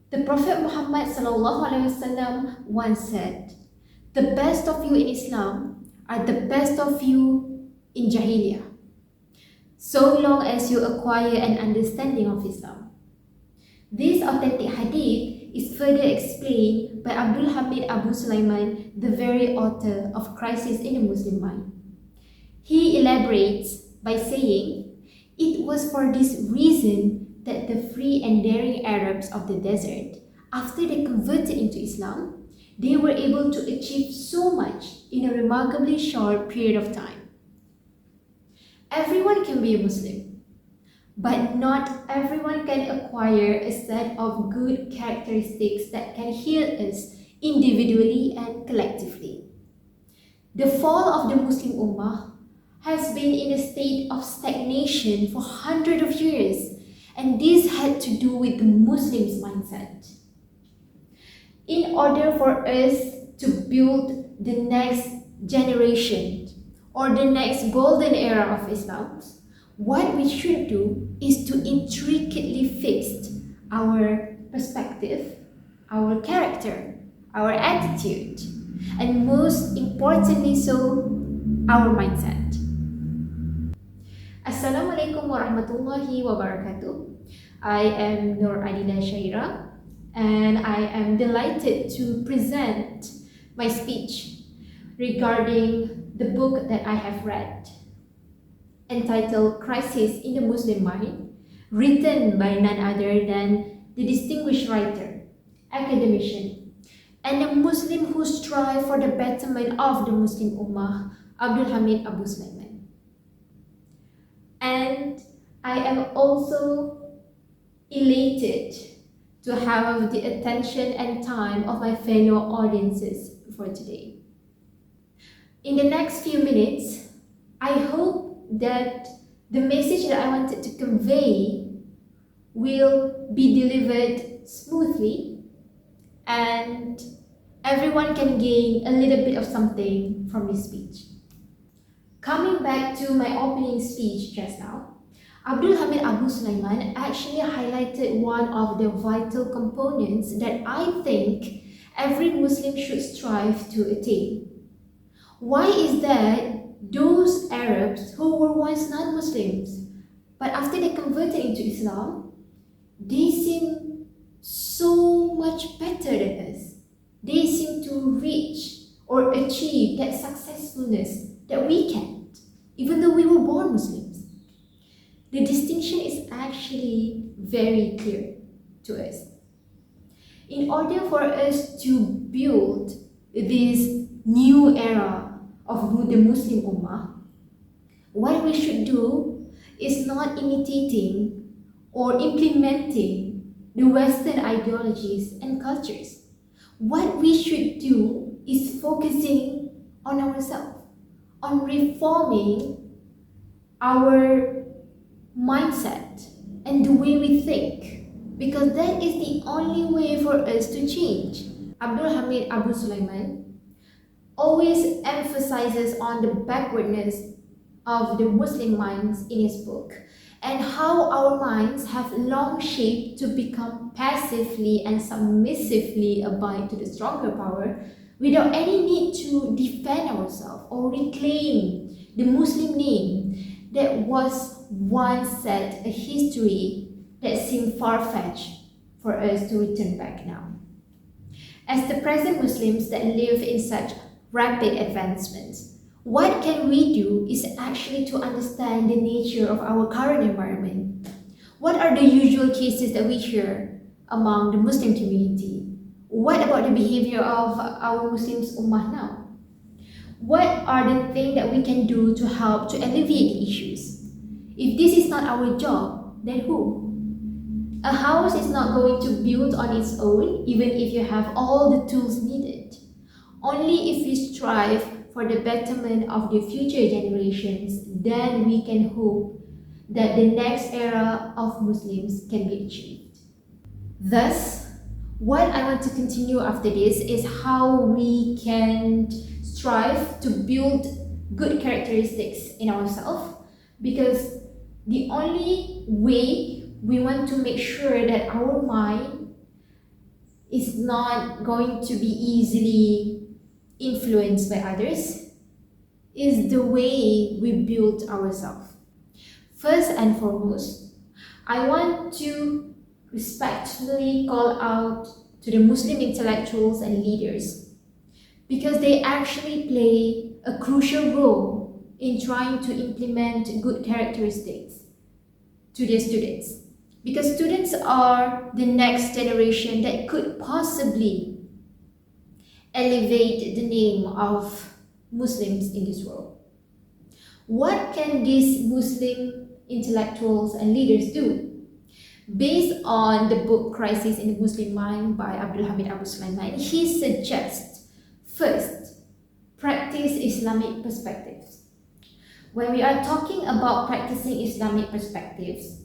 The Prophet Muhammad ﷺ once said, "The best of you in Islam are the best of you in Jahiliyyah, so long as you acquire an understanding of Islam." This authentic hadith is further explained by Abdul Hamid AbuSulayman, the very author of Crisis in the Muslim Mind. He elaborates by saying, "It was for this reason that the free and daring Arabs of the desert, after they converted into Islam, they were able to achieve so much in a remarkably short period of time." Everyone can be a Muslim, but not everyone can acquire a set of good characteristics that can heal us individually and collectively. The fall of the Muslim Ummah has been in a state of stagnation for hundreds of years, and this had to do with the Muslims' mindset. In order for us to build the next generation or the next golden era of Islam, what we should do is to intricately fix our perspective, our character, our attitude, and most importantly so, our mindset. Assalamualaikum warahmatullahi wabarakatuh. I am Adila Shahira, and I am delighted to present my speech regarding the book that I have read, entitled Crisis in the Muslim Mind, written by none other than the distinguished writer, academician, and a Muslim who strives for the betterment of the Muslim Ummah, Abdul Hamid AbuSulayman. And I am also elated to have the attention and time of my fellow audiences for today. In the next few minutes, I hope that the message that I wanted to convey will be delivered smoothly and everyone can gain a little bit of something from this speech. Coming back to my opening speech just now, Abdul Hamid AbuSulayman actually highlighted one of the vital components that I think every Muslim should strive to attain. Why is that those Arabs who were once non-Muslims, but after they converted into Islam, they seem so much better than us? They seem to reach or achieve that successfulness that we can't, even though we were born Muslims. The distinction is actually very clear to us. In order for us to build this new era of the Muslim Ummah, what we should do is not imitating or implementing the Western ideologies and cultures. What we should do is focusing on ourselves, on reforming our mindset and the way we think, because that is the only way for us to change. Abdul Hamid AbuSulayman always emphasizes on the backwardness of the Muslim minds in his book and how our minds have long shaped to become passively and submissively abide to the stronger power without any need to defend ourselves or reclaim the Muslim name that was once set a history that seemed far-fetched for us to return back now. As the present Muslims that live in such rapid advancements, what can we do is actually to understand the nature of our current environment. What are the usual cases that we hear among the Muslim community? What about the behavior of our Muslims Ummah now? What are the things that we can do to help to alleviate the issues? If this is not our job, then who? A house is not going to build on its own, even if you have all the tools needed. Only if we strive for the betterment of the future generations, then we can hope that the next era of Muslims can be achieved. Thus, what I want to continue after this is how we can strive to build good characteristics in ourselves, because the only way we want to make sure that our mind is not going to be easily influenced by others is the way we build ourselves. First and foremost, I want to respectfully call out to the Muslim intellectuals and leaders because they actually play a crucial role in trying to implement good characteristics to their students. Because students are the next generation that could possibly elevate the name of Muslims in this world. What can these Muslim intellectuals and leaders do? Based on the book Crisis in the Muslim Mind by Hamid AbuSulayman, he suggests, first, practice Islamic perspectives. When we are talking about practicing Islamic perspectives,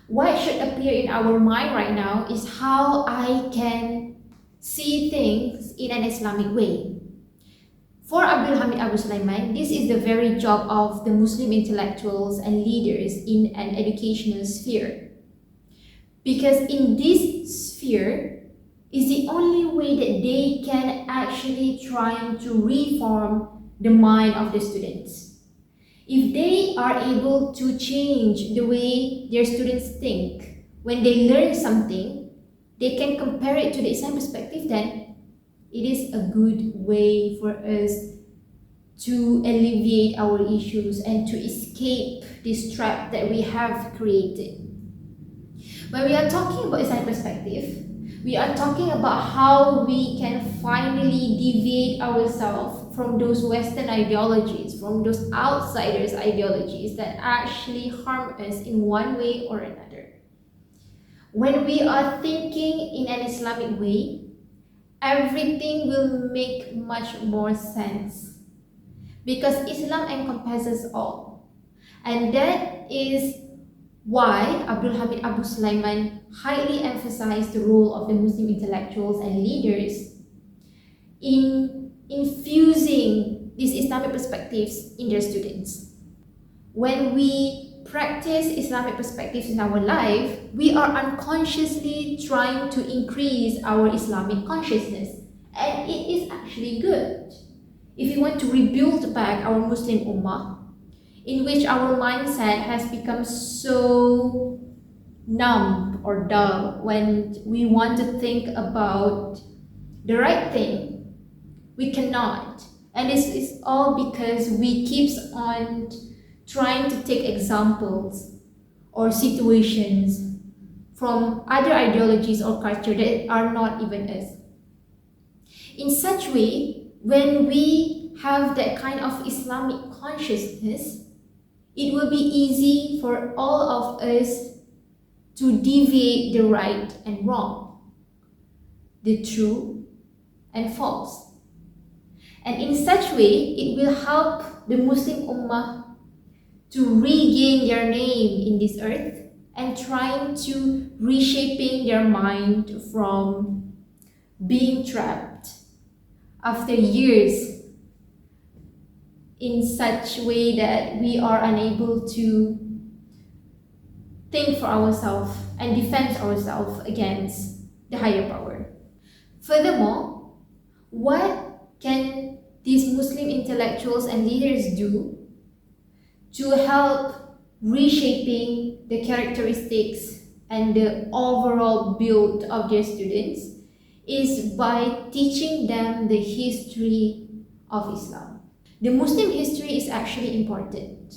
what should appear in our mind right now is how I can see things in an Islamic way. For Hamid AbuSulayman, this is the very job of the Muslim intellectuals and leaders in an educational sphere. Because in this sphere is the only way that they can actually try to reform the mind of the students. If they are able to change the way their students think, when they learn something, they can compare it to the Islam perspective, then it is a good way for us to alleviate our issues and to escape this trap that we have created. When we are talking about Islamic perspective, we are talking about how we can finally deviate ourselves from those Western ideologies, from those outsiders' ideologies that actually harm us in one way or another. When we are thinking in an Islamic way, everything will make much more sense because Islam encompasses all. And that is why Hamid AbuSulayman highly emphasized the role of the Muslim intellectuals and leaders in infusing these Islamic perspectives in their students. When we practice Islamic perspectives in our life, we are unconsciously trying to increase our Islamic consciousness, and it is actually good. If we want to rebuild back our Muslim Ummah, in which our mindset has become so numb or dull when we want to think about the right thing, we cannot. And this is all because we keep on trying to take examples or situations from other ideologies or culture that are not even us. In such way, when we have that kind of Islamic consciousness, it will be easy for all of us to deviate the right and wrong, the true and false. And in such way, it will help the Muslim Ummah to regain their name in this earth and trying to reshaping their mind from being trapped after years in such way that we are unable to think for ourselves and defend ourselves against the higher power. Furthermore, what can these Muslim intellectuals and leaders do to help reshaping the characteristics and the overall build of their students is by teaching them the history of Islam. The Muslim history is actually important.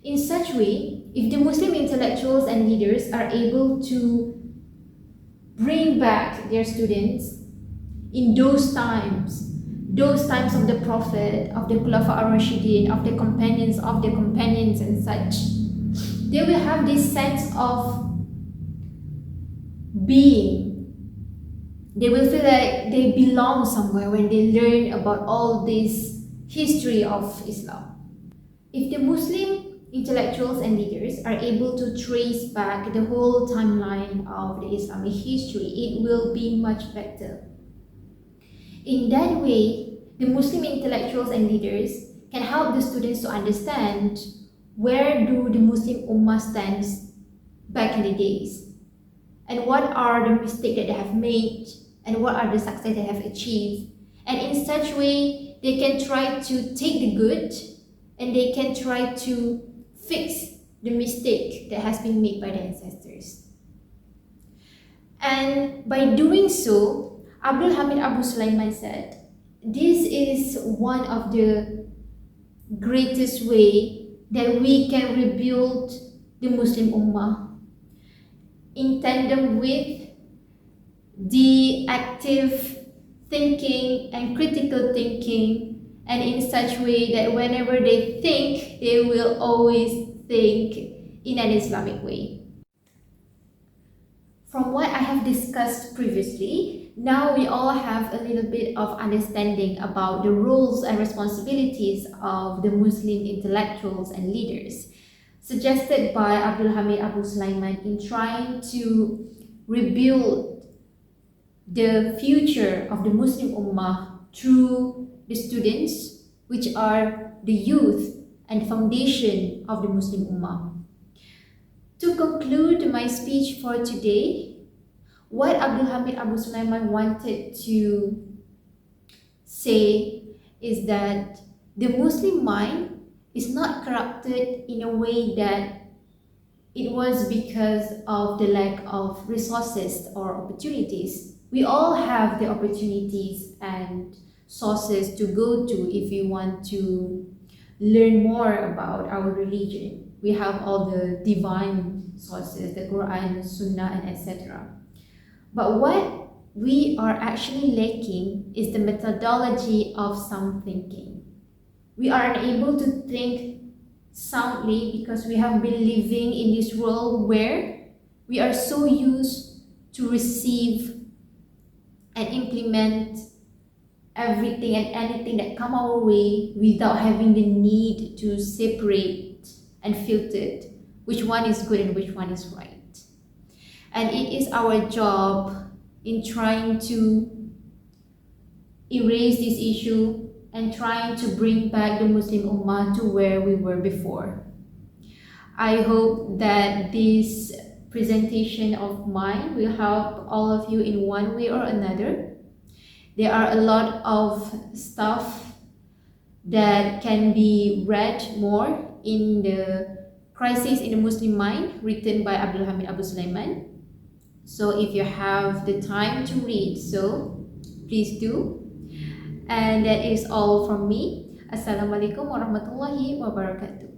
In such way, if the Muslim intellectuals and leaders are able to bring back their students in those times of the Prophet, of the Khulafa ar-Rashidin, of the companions and such, they will have this sense of being. They will feel like they belong somewhere when they learn about all this history of Islam. If the Muslim intellectuals and leaders are able to trace back the whole timeline of the Islamic history, it will be much better. In that way, the Muslim intellectuals and leaders can help the students to understand where do the Muslim Ummah stands back in the days and what are the mistakes that they have made and what are the success they have achieved. And in such way, they can try to take the good and they can try to fix the mistake that has been made by the ancestors. And by doing so, Abdul Hamid AbuSulayman said, this is one of the greatest way that we can rebuild the Muslim Ummah in tandem with the active thinking and critical thinking, and in such way that whenever they think, they will always think in an Islamic way. From what I have discussed previously, now we all have a little bit of understanding about the roles and responsibilities of the Muslim intellectuals and leaders, suggested by Abdul Hamid AbuSulayman in trying to rebuild the future of the Muslim Ummah through the students, which are the youth and the foundation of the Muslim Ummah. To conclude my speech for today, what Abdul Hamid AbuSulayman wanted to say is that the Muslim mind is not corrupted in a way that it was because of the lack of resources or opportunities. We all have the opportunities and sources to go to if we want to learn more about our religion. We have all the divine sources, the Quran, Sunnah, and etc. But what we are actually lacking is the methodology of sound thinking. We are unable to think soundly because we have been living in this world where we are so used to receive and implement everything and anything that come our way without having the need to separate and filter which one is good and which one is right. And it is our job in trying to erase this issue and trying to bring back the Muslim Ummah to where we were before. I hope that this presentation of mine will help all of you in one way or another. There are a lot of stuff that can be read more in the Crisis in the Muslim Mind, written by Abdul Hamid AbuSulayman. So if you have the time to read, so please do. And that is all from me. Assalamualaikum warahmatullahi wabarakatuh.